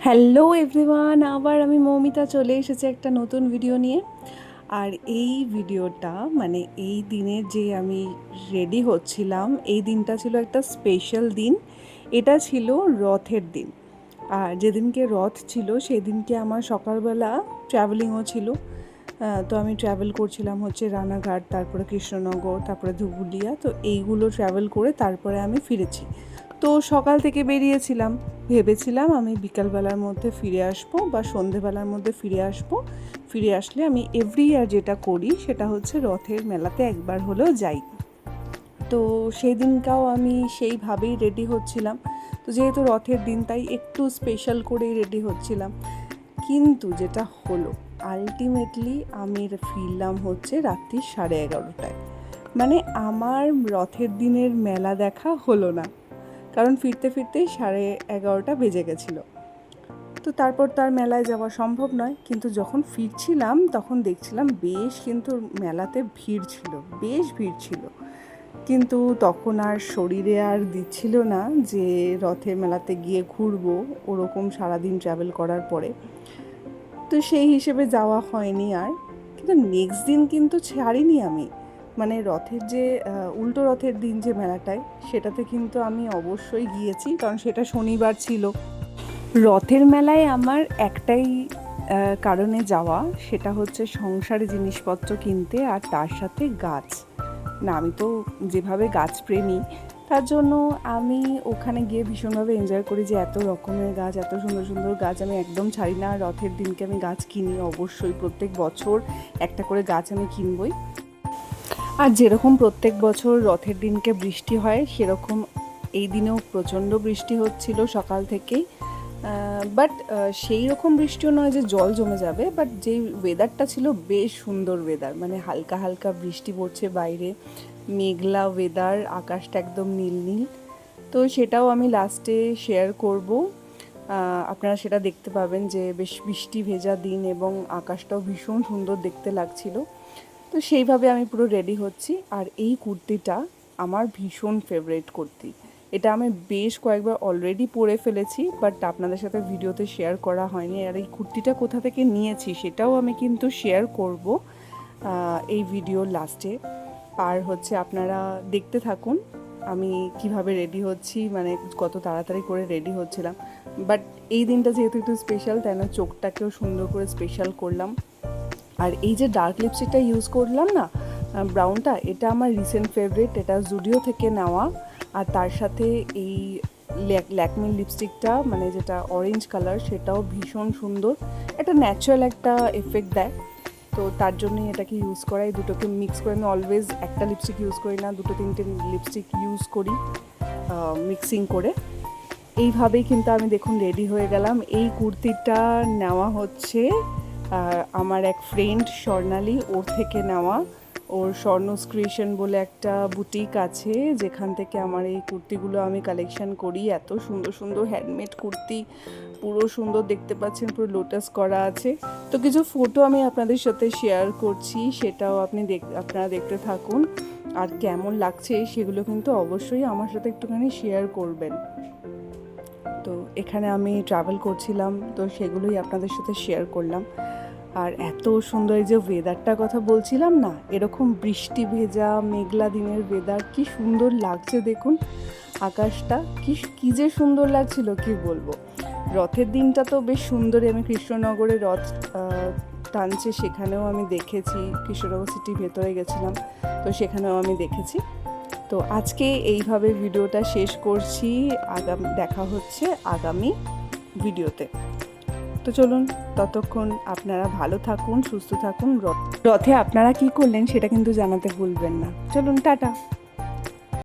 Hello everyone, আবার আমি মৌমিতা চলে এসেছি একটা নতুন ভিডিও নিয়ে। আর এই ভিডিওটা মানে এই দিনের যে আমি রেডি হচ্ছিলাম, এই দিনটা ছিল একটা স্পেশাল দিন। এটা ছিল রথের দিন। আর যেদিনকে রথ ছিল সেদিনকে আমার সকালবেলা ট্রাভেলিংও ছিল। তো আমি ট্রাভেল করছিলাম হচ্ছে রানাঘাট, তারপরে কৃষ্ণনগর, তারপরে ধুবুলিয়া। তো এইগুলো ট্রাভেল করে তারপরে আমি ফিরেছি। তো সকাল থেকে বেরিয়েছিলাম, ভেবেছিলাম আমি বিকালবেলার মধ্যে ফিরে আসবো বা সন্ধেবেলার মধ্যে ফিরে আসবো। ফিরে আসলে আমি এভরি ইয়ার যেটা করি সেটা হচ্ছে রথের মেলাতে একবার হলেও যাই। তো সেই দিনটাও আমি সেইভাবেই রেডি হচ্ছিলাম। তো যেহেতু রথের দিন তাই একটু স্পেশাল করেই রেডি হচ্ছিলাম। কিন্তু যেটা হলো, আলটিমেটলি আমি ফিরলাম হচ্ছে রাত্রি 11:30টায়। মানে আমার রথের দিনের মেলা দেখা হলো না, কারণ ফিরতে ফিরতেই 11:30 বেজে গেছিলো। তো তারপর তার মেলায় যাওয়া সম্ভব নয়। কিন্তু যখন ফিরছিলাম তখন দেখছিলাম বেশ কিন্তু মেলাতে ভিড় ছিল, বেশ ভিড় ছিল। কিন্তু তখন আর শরীরে আর দিচ্ছিল না যে রথের মেলাতে গিয়ে ঘুরবো, ওরকম সারাদিন ট্রাভেল করার পরে। তো সেই হিসেবে যাওয়া হয়নি আর। কিন্তু নেক্সট দিন কিন্তু ছাড়িনি আমি। মানে রথের যে উল্টো রথের দিন যে মেলাটায়, সেটাতে কিন্তু আমি অবশ্যই গিয়েছি, কারণ সেটা শনিবার ছিল। রথের মেলায় আমার একটাই কারণে যাওয়া, সেটা হচ্ছে সংসারে জিনিসপত্র কিনতে, আর তার সাথে গাছ। না, আমি তো যেভাবে গাছপ্রেমী, তার জন্য আমি ওখানে গিয়ে ভীষণভাবে এনজয় করি যে এত রকমের গাছ, এত সুন্দর সুন্দর গাছ আমি একদম ছাড়ি না। রথের দিনকে আমি গাছ কিনি অবশ্যই, প্রত্যেক বছর একটা করে গাছ আমি কিনবই। আর যেরকম প্রত্যেক বছর রথের দিনকে বৃষ্টি হয়, সেরকম এই দিনেও প্রচণ্ড বৃষ্টি হচ্ছিল সকাল থেকেই। বাট সেই রকম বৃষ্টিও নয় যে জল জমে যাবে, বাট যেই ওয়েদারটা ছিল বেশ সুন্দর ওয়েদার, মানে হালকা হালকা বৃষ্টি পড়ছে বাইরে, মেঘলা ওয়েদার, আকাশটা একদম নীল নীল। তো সেটাও আমি লাস্টে শেয়ার করব। আপনারা সেটা দেখতে পাবেন যে বেশ বৃষ্টি ভেজা দিন এবং আকাশটাও ভীষণ সুন্দর দেখতে লাগছিল। তো সেইভাবে আমি পুরো রেডি হচ্ছি। আর এই কুর্তিটা আমার ভীষণ ফেভারিট কুর্তি। এটা আমি বেশ কয়েকবার অলরেডি পরে ফেলেছি, বাট আপনাদের সাথে ভিডিওতে শেয়ার করা হয়নি। আর এই কুর্তিটা কোথা থেকে নিয়েছি সেটাও আমি কিন্তু শেয়ার করব এই ভিডিওর লাস্টে। আর হচ্ছে আপনারা দেখতে থাকুন আমি কিভাবে রেডি হচ্ছি, মানে কত তাড়াতাড়ি করে রেডি হচ্ছিলাম। বাট এই দিনটা যেহেতু একটু স্পেশাল, তাই না চোখটাকেও সুন্দর করে স্পেশাল করলাম। আর এই যে ডার্ক লিপস্টিকটা ইউজ করলাম না, ব্রাউনটা, এটা আমার রিসেন্ট ফেভারিট, এটা জুডিও থেকে নেওয়া। আর তার সাথে এই ল্যাকমির লিপস্টিকটা, মানে যেটা অরেঞ্জ কালার, সেটাও ভীষণ সুন্দর, একটা ন্যাচারাল একটা এফেক্ট দেয়। তো তার জন্যই এটাকে ইউজ করা। এই দুটোকে মিক্স করে, আমি অলওয়েজ একটা লিপস্টিক ইউজ করি না, দুটো তিনটে লিপস্টিক ইউজ করি মিক্সিং করে। এইভাবেই কিন্তু আমি দেখুন রেডি হয়ে গেলাম। এই কুর্তিটা নেওয়া হচ্ছে আমার এক ফ্রেন্ড স্বর্ণালী, ওর থেকে নেওয়া। ওর স্বর্ণস ক্রিয়েশন বলে একটা বুটিক আছে, যেখান থেকে আমার এই কুর্তিগুলো আমি কালেকশন করি। এত সুন্দর সুন্দর হ্যান্ডমেড কুর্তি, পুরো সুন্দর দেখতে পাচ্ছেন, পুরো লোটাস করা আছে। তো কিছু ফটো আমি আপনাদের সাথে শেয়ার করছি, সেটাও আপনারা দেখতে থাকুন। আর কেমন লাগছে সেগুলো কিন্তু অবশ্যই আমার সাথে একটুখানি শেয়ার করবেন। তো এখানে আমি ট্রাভেল করছিলাম, তো সেগুলোই আপনাদের সাথে শেয়ার করলাম। আর এত সুন্দর, এই যে ওয়েদারটার কথা বলছিলাম না, এরকম বৃষ্টি ভেজা মেঘলা দিনের ওয়েদার, কি সুন্দর লাগছে দেখুন। আকাশটা কি যে সুন্দর লাগছিল, কি বলবো। রথের দিনটা তো বেশ সুন্দরই, আমি কৃষ্ণনগরে রথ টানছে সেখানেও আমি দেখেছি, কৃষ্ণনগর সিটির ভেতরে গেছিলাম, তো সেখানেও আমি দেখেছি। তো আজকে এইভাবে ভিডিওটা শেষ করছি, দেখা হচ্ছে আগামী ভিডিওতে। তো চলুন, ততক্ষণ আপনারা ভালো থাকুন, সুস্থ থাকুন। রথে আপনারা কি করলেন সেটা কিন্তু জানাতে ভুলবেন না। চলুন, টাটা।